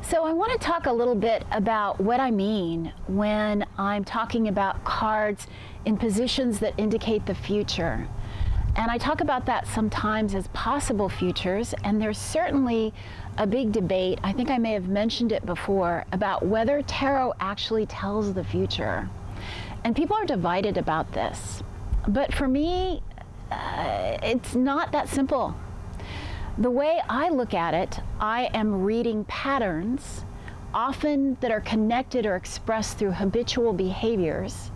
So I want to talk a little bit about what I mean when I'm talking about cards in positions that indicate the future. And I talk about that sometimes as possible futures, and there's certainly a big debate, I think I may have mentioned it before, about whether tarot actually tells the future. And people are divided about this. But for me, it's not that simple. The way I look at it, I am reading patterns, often that are connected or expressed through habitual behaviors.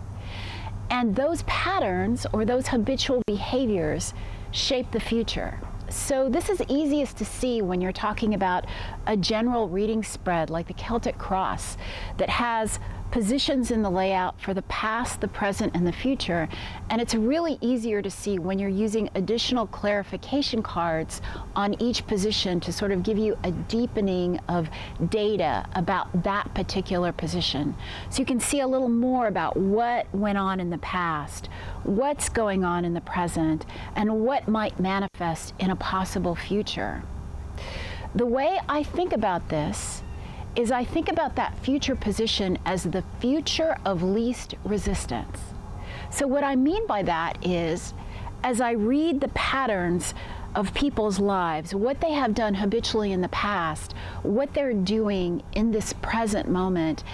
And those patterns or those habitual behaviors shape the future. So this is easiest to see when you're talking about a general reading spread like the Celtic Cross that has positions in the layout for the past, the present, and the future. And it's really easier to see when you're using additional clarification cards on each position to sort of give you a deepening of data about that particular position. So you can see a little more about what went on in the past, what's going on in the present, and what might manifest in a possible future. The way I think about this is I think about that future position as the future of least resistance. So what I mean by that is, as I read the patterns of people's lives, what they have done habitually in the past, what they're doing in this present moment,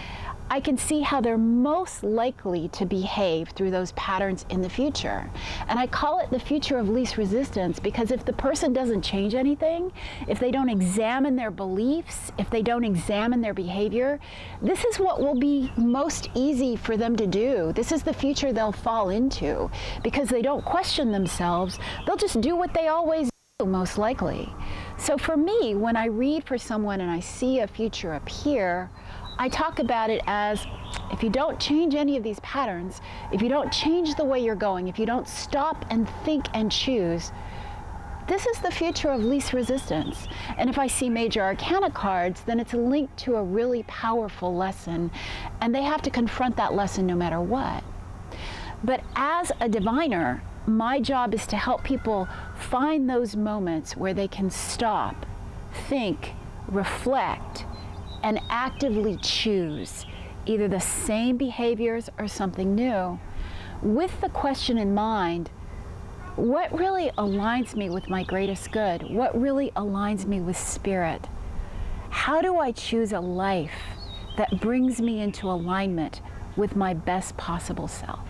I can see how they're most likely to behave through those patterns in the future. And I call it the future of least resistance because if the person doesn't change anything, if they don't examine their beliefs, if they don't examine their behavior, this is what will be most easy for them to do. This is the future they'll fall into because they don't question themselves. They'll just do what they always do, most likely. So for me, when I read for someone and I see a future appear, I talk about it as if you don't change any of these patterns, if you don't change the way you're going, if you don't stop and think and choose, this is the future of least resistance. And if I see major arcana cards, then it's linked to a really powerful lesson, and they have to confront that lesson no matter what. But as a diviner, my job is to help people find those moments where they can stop, think, reflect, and actively choose either the same behaviors or something new, with the question in mind, what really aligns me with my greatest good? What really aligns me with spirit? How do I choose a life that brings me into alignment with my best possible self?